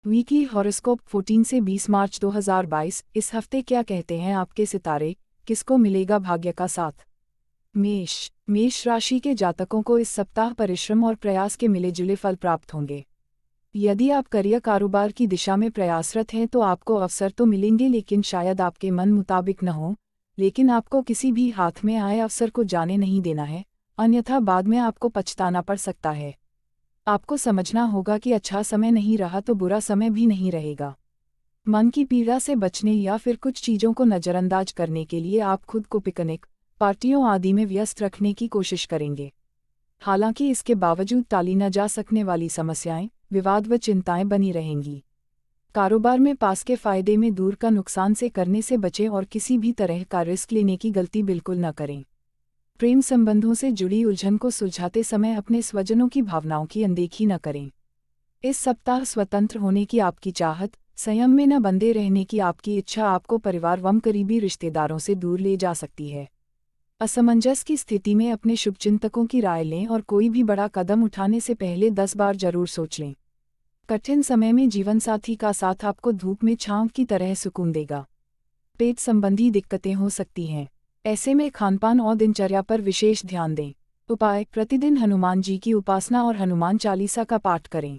Weekly horoscope 14 से 20 मार्च 2022। इस हफ्ते क्या कहते हैं आपके सितारे, किसको मिलेगा भाग्य का साथ। मेष राशि के जातकों को इस सप्ताह परिश्रम और प्रयास के मिले-जुले फल प्राप्त होंगे। यदि आप करियर कारोबार की दिशा में प्रयासरत हैं तो आपको अवसर तो मिलेंगे, लेकिन शायद आपके मन मुताबिक न हो। लेकिन आपको किसी भी हाथ में आए अवसर को जाने नहीं देना है, अन्यथा बाद में आपको पछताना पड़ सकता है। आपको समझना होगा कि अच्छा समय नहीं रहा तो बुरा समय भी नहीं रहेगा। मन की पीड़ा से बचने या फिर कुछ चीज़ों को नज़रअंदाज करने के लिए आप खुद को पिकनिक, पार्टियों आदि में व्यस्त रखने की कोशिश करेंगे। हालांकि इसके बावजूद टाली न जा सकने वाली समस्याएं, विवाद व चिंताएं बनी रहेंगी। कारोबार में पास के फायदे में दूर का नुकसान से करने से बचें और किसी भी तरह का रिस्क लेने की गलती बिल्कुल न करें। प्रेम संबंधों से जुड़ी उलझन को सुलझाते समय अपने स्वजनों की भावनाओं की अनदेखी न करें। इस सप्ताह स्वतंत्र होने की आपकी चाहत, संयम में न बंधे रहने की आपकी इच्छा आपको परिवार व करीबी रिश्तेदारों से दूर ले जा सकती है। असमंजस की स्थिति में अपने शुभचिंतकों की राय लें और कोई भी बड़ा कदम उठाने से पहले 10 बार जरूर सोच लें। कठिन समय में जीवनसाथी का साथ आपको धूप में छांव की तरह सुकून देगा। पेट संबंधी दिक्कतें हो सकती हैं, ऐसे में खानपान और दिनचर्या पर विशेष ध्यान दें। उपाय: प्रतिदिन हनुमान जी की उपासना और हनुमान चालीसा का पाठ करें।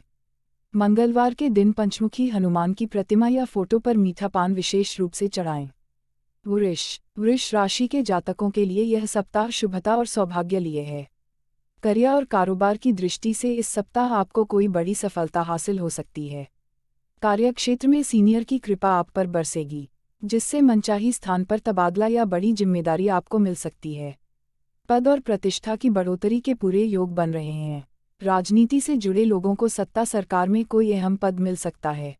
मंगलवार के दिन पंचमुखी हनुमान की प्रतिमा या फोटो पर मीठा पान विशेष रूप से चढ़ाएं। वृष राशि के जातकों के लिए यह सप्ताह शुभता और सौभाग्य लिए है। करियर और कारोबार की दृष्टि से इस सप्ताह आपको कोई बड़ी सफलता हासिल हो सकती है। कार्यक्षेत्र में सीनियर की कृपा आप पर बरसेगी, जिससे मनचाही स्थान पर तबादला या बड़ी जिम्मेदारी आपको मिल सकती है। पद और प्रतिष्ठा की बढ़ोतरी के पूरे योग बन रहे हैं। राजनीति से जुड़े लोगों को सत्ता सरकार में कोई अहम पद मिल सकता है।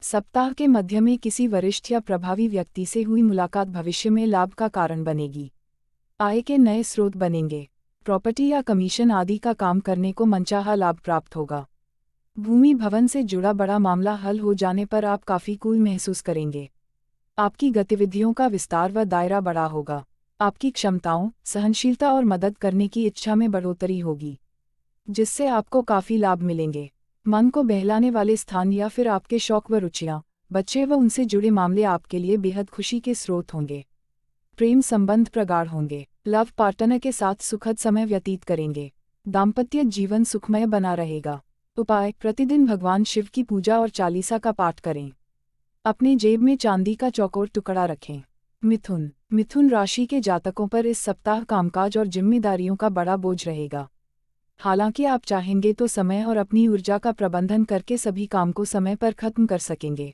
सप्ताह के मध्य में किसी वरिष्ठ या प्रभावी व्यक्ति से हुई मुलाकात भविष्य में लाभ का कारण बनेगी। आय के नए स्रोत बनेंगे। प्रॉपर्टी या कमीशन आदि का काम करने को मनचाहा लाभ प्राप्त होगा। भूमि भवन से जुड़ा बड़ा मामला हल हो जाने पर आप काफ़ी कूल महसूस करेंगे। आपकी गतिविधियों का विस्तार व दायरा बड़ा होगा। आपकी क्षमताओं, सहनशीलता और मदद करने की इच्छा में बढ़ोतरी होगी, जिससे आपको काफ़ी लाभ मिलेंगे। मन को बहलाने वाले स्थान या फिर आपके शौक व रुचियाँ, बच्चे व उनसे जुड़े मामले आपके लिए बेहद खुशी के स्रोत होंगे। प्रेम संबंध प्रगाढ़ होंगे। लव पार्टनर के साथ सुखद समय व्यतीत करेंगे। दाम्पत्य जीवन सुखमय बना रहेगा। उपाय: प्रतिदिन भगवान शिव की पूजा और चालीसा का पाठ करें। अपने जेब में चांदी का चौकोर टुकड़ा रखें। मिथुन राशि के जातकों पर इस सप्ताह कामकाज और जिम्मेदारियों का बड़ा बोझ रहेगा। हालांकि आप चाहेंगे तो समय और अपनी ऊर्जा का प्रबंधन करके सभी काम को समय पर खत्म कर सकेंगे।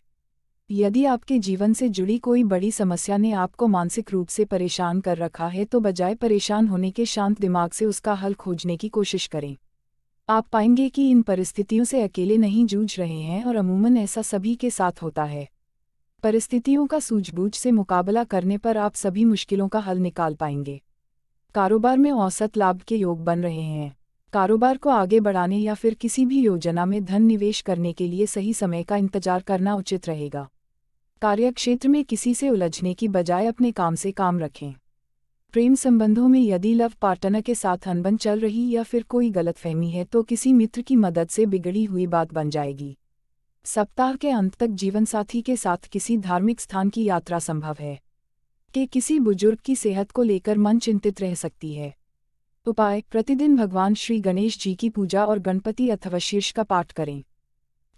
यदि आपके जीवन से जुड़ी कोई बड़ी समस्या ने आपको मानसिक रूप से परेशान कर रखा है तो बजाय परेशान होने के शांत दिमाग से उसका हल खोजने की कोशिश करें। आप पाएंगे कि इन परिस्थितियों से अकेले नहीं जूझ रहे हैं और अमूमन ऐसा सभी के साथ होता है। परिस्थितियों का सूझबूझ से मुकाबला करने पर आप सभी मुश्किलों का हल निकाल पाएंगे। कारोबार में औसत लाभ के योग बन रहे हैं। कारोबार को आगे बढ़ाने या फिर किसी भी योजना में धन निवेश करने के लिए सही समय का इंतजार करना उचित रहेगा। कार्यक्षेत्र में किसी से उलझने की बजाय अपने काम से काम रखें। प्रेम संबंधों में यदि लव पार्टनर के साथ अनबन चल रही या फिर कोई गलतफहमी है तो किसी मित्र की मदद से बिगड़ी हुई बात बन जाएगी। सप्ताह के अंत तक जीवनसाथी के साथ किसी धार्मिक स्थान की यात्रा संभव है। किसी बुजुर्ग की सेहत को लेकर मन चिंतित रह सकती है। उपाय: प्रतिदिन भगवान श्री गणेश जी की पूजा और गणपति अथवा शीर्ष का पाठ करें।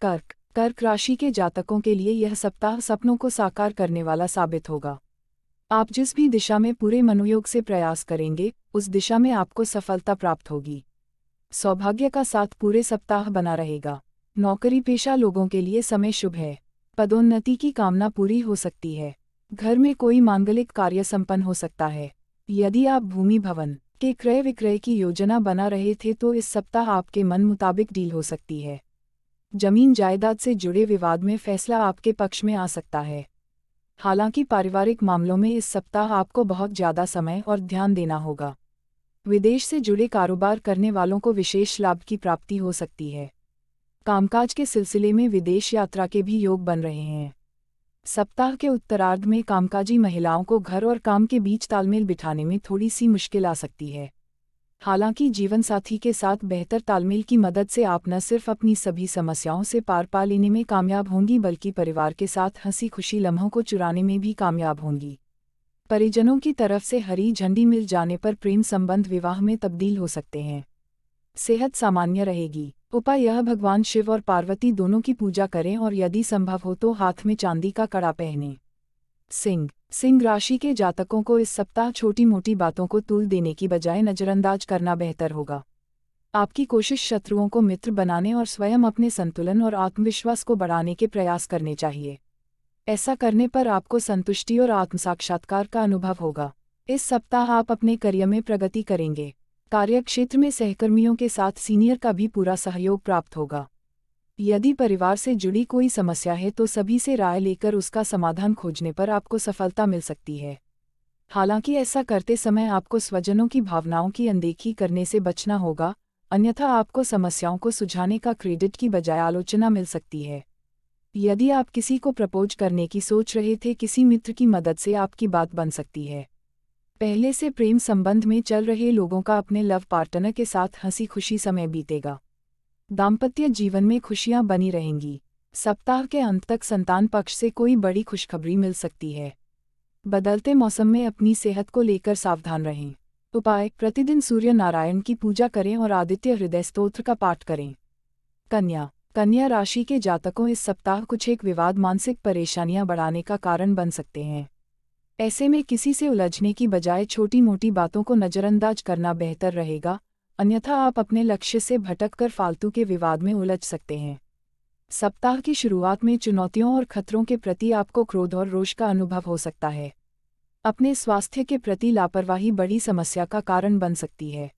कर्क राशि के जातकों के लिए यह सप्ताह सपनों को साकार करने वाला साबित होगा। आप जिस भी दिशा में पूरे मनोयोग से प्रयास करेंगे, उस दिशा में आपको सफलता प्राप्त होगी। सौभाग्य का साथ पूरे सप्ताह बना रहेगा। नौकरी पेशा लोगों के लिए समय शुभ है। पदोन्नति की कामना पूरी हो सकती है। घर में कोई मांगलिक कार्य संपन्न हो सकता है। यदि आप भूमि भवन के क्रय विक्रय की योजना बना रहे थे तो इस सप्ताह आपके मन मुताबिक डील हो सकती है। जमीन जायदाद से जुड़े विवाद में फैसला आपके पक्ष में आ सकता है। हालांकि पारिवारिक मामलों में इस सप्ताह आपको बहुत ज़्यादा समय और ध्यान देना होगा। विदेश से जुड़े कारोबार करने वालों को विशेष लाभ की प्राप्ति हो सकती है। कामकाज के सिलसिले में विदेश यात्रा के भी योग बन रहे हैं। सप्ताह के उत्तरार्ध में कामकाजी महिलाओं को घर और काम के बीच तालमेल बिठाने में थोड़ी सी मुश्किल आ सकती है। हालांकि जीवन साथी के साथ बेहतर तालमेल की मदद से आप न सिर्फ अपनी सभी समस्याओं से पार पा लेने में कामयाब होंगी बल्कि परिवार के साथ हंसी खुशी लम्हों को चुराने में भी कामयाब होंगी। परिजनों की तरफ से हरी झंडी मिल जाने पर प्रेम संबंध विवाह में तब्दील हो सकते हैं। सेहत सामान्य रहेगी। उपाय यह भगवान शिव और पार्वती दोनों की पूजा करें और यदि संभव हो तो हाथ में चांदी का कड़ा पहनें। सिंह राशि के जातकों को इस सप्ताह छोटी मोटी बातों को तूल देने की बजाय नजरअंदाज करना बेहतर होगा। आपकी कोशिश शत्रुओं को मित्र बनाने और स्वयं अपने संतुलन और आत्मविश्वास को बढ़ाने के प्रयास करने चाहिए। ऐसा करने पर आपको संतुष्टि और आत्मसाक्षात्कार का अनुभव होगा। इस सप्ताह आप अपने करियर में प्रगति करेंगे। कार्यक्षेत्र में सहकर्मियों के साथ सीनियर का भी पूरा सहयोग प्राप्त होगा। यदि परिवार से जुड़ी कोई समस्या है तो सभी से राय लेकर उसका समाधान खोजने पर आपको सफलता मिल सकती है। हालांकि ऐसा करते समय आपको स्वजनों की भावनाओं की अनदेखी करने से बचना होगा, अन्यथा आपको समस्याओं को सुलझाने का क्रेडिट की बजाय आलोचना मिल सकती है। यदि आप किसी को प्रपोज करने की सोच रहे थे, किसी मित्र की मदद से आपकी बात बन सकती है। पहले से प्रेम संबंध में चल रहे लोगों का अपने लव पार्टनर के साथ हंसी खुशी समय बीतेगा। दाम्पत्य जीवन में खुशियां बनी रहेंगी। सप्ताह के अंत तक संतान पक्ष से कोई बड़ी खुशखबरी मिल सकती है। बदलते मौसम में अपनी सेहत को लेकर सावधान रहें। उपाय: प्रतिदिन सूर्य नारायण की पूजा करें और आदित्य हृदय स्तोत्र का पाठ करें। कन्या राशि के जातकों, इस सप्ताह कुछ एक विवाद मानसिक परेशानियां बढ़ाने का कारण बन सकते हैं। ऐसे में किसी से उलझने की बजाय छोटी मोटी बातों को नज़रअंदाज करना बेहतर रहेगा, अन्यथा आप अपने लक्ष्य से भटककर फालतू के विवाद में उलझ सकते हैं। सप्ताह की शुरुआत में चुनौतियों और खतरों के प्रति आपको क्रोध और रोष का अनुभव हो सकता है। अपने स्वास्थ्य के प्रति लापरवाही बड़ी समस्या का कारण बन सकती है।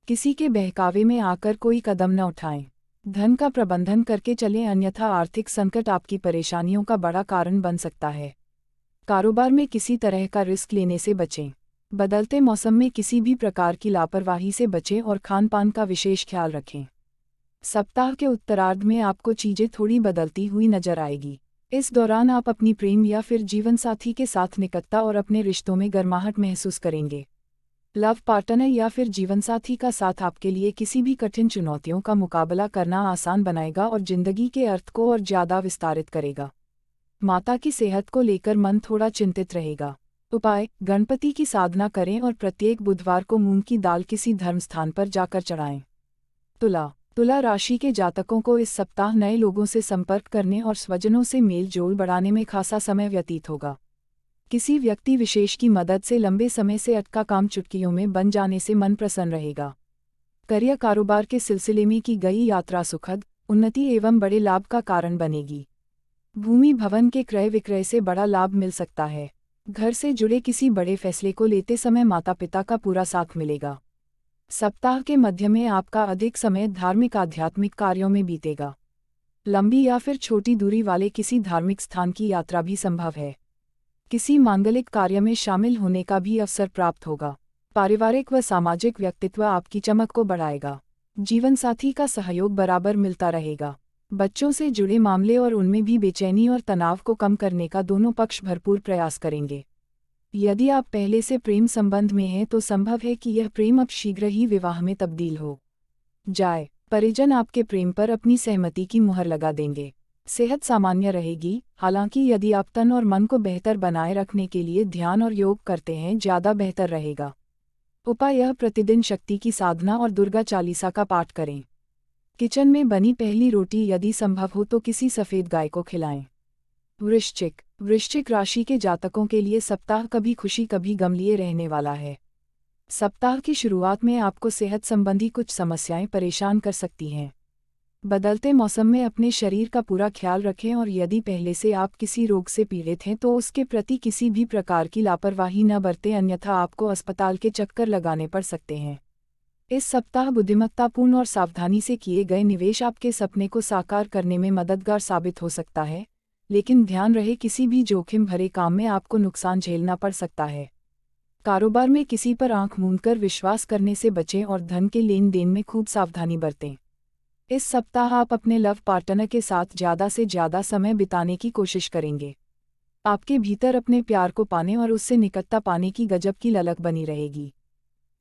किसी के बहकावे में आकर कोई कदम न उठाएं। धन का प्रबंधन करके चलें, अन्यथा आर्थिक संकट आपकी परेशानियों का बड़ा कारण बन सकता है। कारोबार में किसी तरह का रिस्क लेने से बचें। बदलते मौसम में किसी भी प्रकार की लापरवाही से बचें और खान पान का विशेष ख्याल रखें। सप्ताह के उत्तरार्ध में आपको चीजें थोड़ी बदलती हुई नजर आएगी। इस दौरान आप अपनी प्रेम या फिर जीवन साथी के साथ निकटता और अपने रिश्तों में गर्माहट महसूस करेंगे। लव पार्टनर या फिर जीवनसाथी का साथ आपके लिए किसी भी कठिन चुनौतियों का मुकाबला करना आसान बनाएगा और जिंदगी के अर्थ को और ज्यादा विस्तारित करेगा। माता की सेहत को लेकर मन थोड़ा चिंतित रहेगा। उपाय: गणपति की साधना करें और प्रत्येक बुधवार को मूंग की दाल किसी धर्म स्थान पर जाकर चढ़ाएं। तुला राशि के जातकों को इस सप्ताह नए लोगों से संपर्क करने और स्वजनों से मेल जोल बढ़ाने में खासा समय व्यतीत होगा। किसी व्यक्ति विशेष की मदद से लंबे समय से अटका काम चुटकियों में बन जाने से मन प्रसन्न रहेगा। करियर कारोबार के सिलसिले में की गई यात्रा सुखद, उन्नति एवं बड़े लाभ का कारण बनेगी। भूमि भवन के क्रय विक्रय से बड़ा लाभ मिल सकता है। घर से जुड़े किसी बड़े फैसले को लेते समय माता पिता का पूरा साथ मिलेगा। सप्ताह के मध्य में आपका अधिक समय धार्मिक आध्यात्मिक कार्यों में बीतेगा। लंबी या फिर छोटी दूरी वाले किसी धार्मिक स्थान की यात्रा भी संभव है। किसी मांगलिक कार्य में शामिल होने का भी अवसर प्राप्त होगा। पारिवारिक व सामाजिक व्यक्तित्व आपकी चमक को बढ़ाएगा। जीवनसाथी का सहयोग बराबर मिलता रहेगा। बच्चों से जुड़े मामले और उनमें भी बेचैनी और तनाव को कम करने का दोनों पक्ष भरपूर प्रयास करेंगे। यदि आप पहले से प्रेम संबंध में हैं तो संभव है कि यह प्रेम अब शीघ्र ही विवाह में तब्दील हो जाए। परिजन आपके प्रेम पर अपनी सहमति की मुहर लगा देंगे। सेहत सामान्य रहेगी, हालांकि यदि आप तन और मन को बेहतर बनाए रखने के लिए ध्यान और योग करते हैं ज़्यादा बेहतर रहेगा। उपाय: यह प्रतिदिन शक्ति की साधना और दुर्गा चालीसा का पाठ करें। किचन में बनी पहली रोटी यदि संभव हो तो किसी सफ़ेद गाय को खिलाएं। वृश्चिक राशि के जातकों के लिए सप्ताह कभी खुशी कभी गम लिए रहने वाला है। सप्ताह की शुरुआत में आपको सेहत संबंधी कुछ समस्याएं परेशान कर सकती हैं। बदलते मौसम में अपने शरीर का पूरा ख्याल रखें और यदि पहले से आप किसी रोग से पीड़ित हैं तो उसके प्रति किसी भी प्रकार की लापरवाही न बरतें, अन्यथा आपको अस्पताल के चक्कर लगाने पड़ सकते हैं। इस सप्ताह बुद्धिमत्तापूर्ण और सावधानी से किए गए निवेश आपके सपने को साकार करने में मददगार साबित हो सकता है, लेकिन ध्यान रहे किसी भी जोखिम भरे काम में आपको नुकसान झेलना पड़ सकता है। कारोबार में किसी पर आंख मूंदकर विश्वास करने से बचें और धन के लेन देन में खूब सावधानी बरतें। इस सप्ताह आप अपने लव पार्टनर के साथ ज़्यादा से ज़्यादा समय बिताने की कोशिश करेंगे। आपके भीतर अपने प्यार को पाने और उससे निकटता पाने की गजब की ललक बनी रहेगी।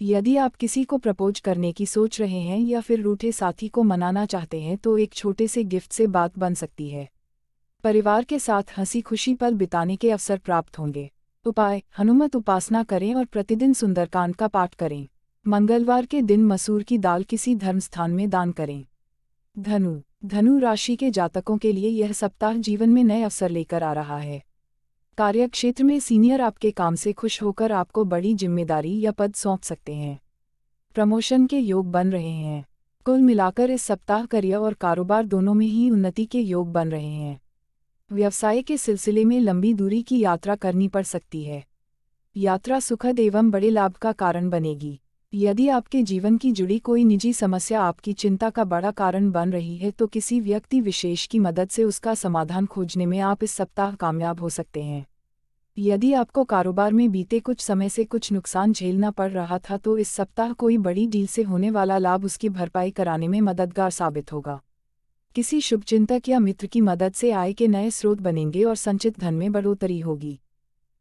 यदि आप किसी को प्रपोज करने की सोच रहे हैं या फिर रूठे साथी को मनाना चाहते हैं तो एक छोटे से गिफ्ट से बात बन सकती है। परिवार के साथ हंसी खुशी पल बिताने के अवसर प्राप्त होंगे। उपाय: हनुमत उपासना करें और प्रतिदिन सुंदरकांड का पाठ करें। मंगलवार के दिन मसूर की दाल किसी धर्मस्थान में दान करें। धनु राशि के जातकों के लिए यह सप्ताह जीवन में नए अवसर लेकर आ रहा है। कार्यक्षेत्र में सीनियर आपके काम से खुश होकर आपको बड़ी जिम्मेदारी या पद सौंप सकते हैं। प्रमोशन के योग बन रहे हैं। कुल मिलाकर इस सप्ताह करियर और कारोबार दोनों में ही उन्नति के योग बन रहे हैं। व्यवसाय के सिलसिले में लंबी दूरी की यात्रा करनी पड़ सकती है। यात्रा सुखद एवं बड़े लाभ का कारण बनेगी। यदि आपके जीवन की जुड़ी कोई निजी समस्या आपकी चिंता का बड़ा कारण बन रही है तो किसी व्यक्ति विशेष की मदद से उसका समाधान खोजने में आप इस सप्ताह कामयाब हो सकते हैं। यदि आपको कारोबार में बीते कुछ समय से कुछ नुकसान झेलना पड़ रहा था तो इस सप्ताह कोई बड़ी डील से होने वाला लाभ उसकी भरपाई कराने में मददगार साबित होगा। किसी शुभचिंतक या मित्र की मदद से आय के नए स्रोत बनेंगे और संचित धन में बढ़ोतरी होगी।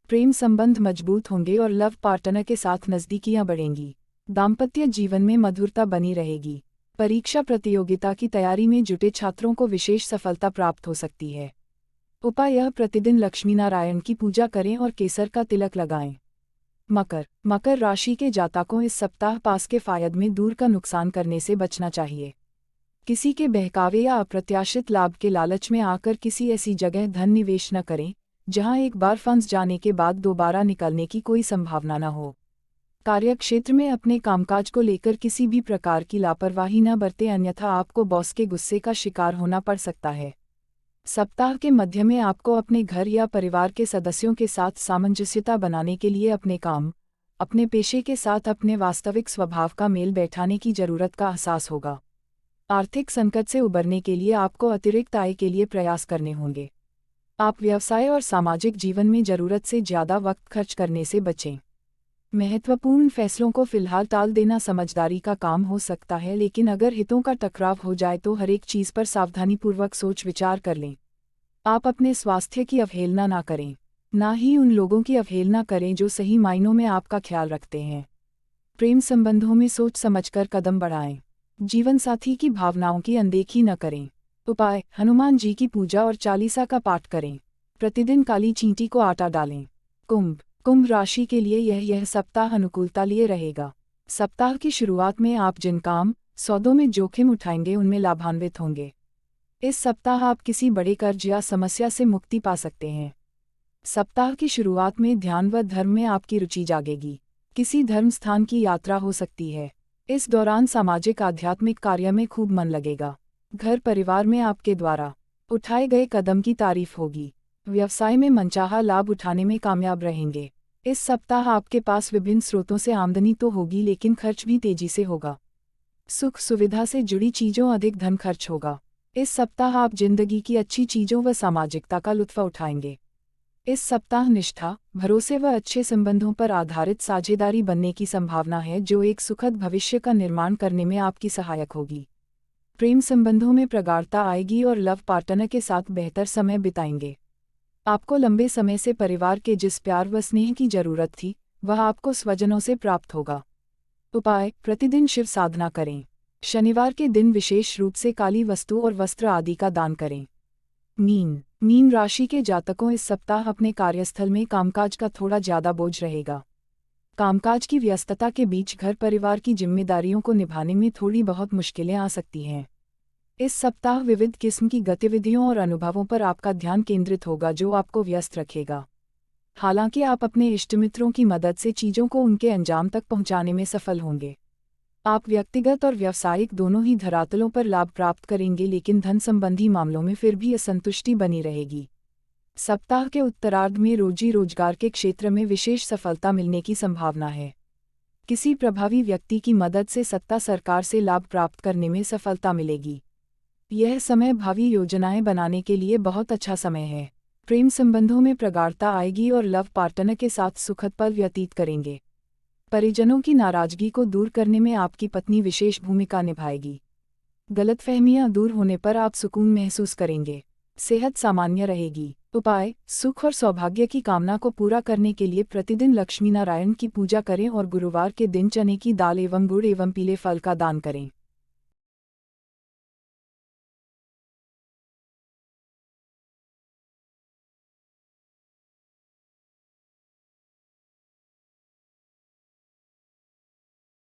प्रेम संबंध मजबूत होंगे और लव पार्टनर के साथ नज़दीकियां बढ़ेंगी। दाम्पत्य जीवन में मधुरता बनी रहेगी। परीक्षा प्रतियोगिता की तैयारी में जुटे छात्रों को विशेष सफलता प्राप्त हो सकती है। उपाय: यह प्रतिदिन लक्ष्मी नारायण की पूजा करें और केसर का तिलक लगाएं। मकर राशि के जातकों इस सप्ताह पास के फायद में दूर का नुकसान करने से बचना चाहिए। किसी के बहकावे या अप्रत्याशित लाभ के लालच में आकर किसी ऐसी जगह धन निवेश न करें जहां एक बार फंस जाने के बाद दोबारा निकलने की कोई संभावना न हो। कार्यक्षेत्र में अपने कामकाज को लेकर किसी भी प्रकार की लापरवाही न बरतें, अन्यथा आपको बॉस के गुस्से का शिकार होना पड़ सकता है। सप्ताह के मध्य में आपको अपने घर या परिवार के सदस्यों के साथ सामंजस्यता बनाने के लिए अपने काम, अपने पेशे के साथ अपने वास्तविक स्वभाव का मेल बैठाने की जरूरत का एहसास होगा। आर्थिक संकट से उबरने के लिए आपको अतिरिक्त आय के लिए प्रयास करने होंगे। आप व्यवसाय और सामाजिक जीवन में जरूरत से ज़्यादा वक्त खर्च करने से बचें। महत्वपूर्ण फैसलों को फिलहाल टाल देना समझदारी का काम हो सकता है, लेकिन अगर हितों का टकराव हो जाए तो हर एक चीज़ पर सावधानीपूर्वक सोच विचार कर लें। आप अपने स्वास्थ्य की अवहेलना ना करें, ना ही उन लोगों की अवहेलना करें जो सही मायनों में आपका ख्याल रखते हैं। प्रेम संबंधों में सोच समझकर कदम बढ़ाएं। जीवन साथी की भावनाओं की अनदेखी न करें। उपाय: हनुमान जी की पूजा और चालीसा का पाठ करें। प्रतिदिन काली चींटी को आटा डालें। कुंभ राशि के लिए यह सप्ताह अनुकूलता लिए रहेगा। सप्ताह की शुरुआत में आप जिन काम सौदों में जोखिम उठाएंगे उनमें लाभान्वित होंगे। इस सप्ताह आप किसी बड़े कर्ज या समस्या से मुक्ति पा सकते हैं। सप्ताह की शुरुआत में ध्यान व धर्म में आपकी रुचि जागेगी। किसी धर्म स्थान की यात्रा हो सकती है। इस दौरान सामाजिक आध्यात्मिक कार्य में खूब मन लगेगा। घर परिवार में आपके द्वारा उठाए गए कदम की तारीफ होगी। व्यवसाय में मनचाहा लाभ उठाने में कामयाब रहेंगे। इस सप्ताह आपके पास विभिन्न स्रोतों से आमदनी तो होगी, लेकिन खर्च भी तेजी से होगा। सुख सुविधा से जुड़ी चीज़ों अधिक धन खर्च होगा। इस सप्ताह आप जिंदगी की अच्छी चीज़ों व सामाजिकता का लुत्फ़ उठाएंगे। इस सप्ताह निष्ठा, भरोसे व अच्छे संबंधों पर आधारित साझेदारी बनने की संभावना है, जो एक सुखद भविष्य का निर्माण करने में आपकी सहायक होगी। प्रेम संबंधों में प्रगाढ़ता आएगी और लव पार्टनर के साथ बेहतर समय बिताएंगे। आपको लंबे समय से परिवार के जिस प्यार व स्नेह की जरूरत थी वह आपको स्वजनों से प्राप्त होगा। उपाय: प्रतिदिन शिव साधना करें। शनिवार के दिन विशेष रूप से काली वस्तु और वस्त्र आदि का दान करें। मीन राशि के जातकों इस सप्ताह अपने कार्यस्थल में कामकाज का थोड़ा ज्यादा बोझ रहेगा। कामकाज की व्यस्तता के बीच घर परिवार की जिम्मेदारियों को निभाने में थोड़ी बहुत मुश्किलें आ सकती हैं। इस सप्ताह विविध किस्म की गतिविधियों और अनुभवों पर आपका ध्यान केंद्रित होगा, जो आपको व्यस्त रखेगा। हालांकि आप अपने इष्टमित्रों की मदद से चीज़ों को उनके अंजाम तक पहुंचाने में सफल होंगे। आप व्यक्तिगत और व्यावसायिक दोनों ही धरातलों पर लाभ प्राप्त करेंगे, लेकिन धन संबंधी मामलों में फिर भी असंतुष्टि बनी रहेगी। सप्ताह के उत्तरार्ध में रोजी रोजगार के क्षेत्र में विशेष सफलता मिलने की संभावना है। किसी प्रभावी व्यक्ति की मदद से सत्ता सरकार से लाभ प्राप्त करने में सफलता मिलेगी। यह समय भावी योजनाएं बनाने के लिए बहुत अच्छा समय है। प्रेम संबंधों में प्रगाढ़ता आएगी और लव पार्टनर के साथ सुखद पल व्यतीत करेंगे। परिजनों की नाराजगी को दूर करने में आपकी पत्नी विशेष भूमिका निभाएगी। गलतफहमियां दूर होने पर आप सुकून महसूस करेंगे। सेहत सामान्य रहेगी। उपाय: सुख और सौभाग्य की कामना को पूरा करने के लिए प्रतिदिन लक्ष्मी नारायण की पूजा करें और गुरुवार के दिन चने की दाल एवं गुड़ एवं पीले फल का दान करें।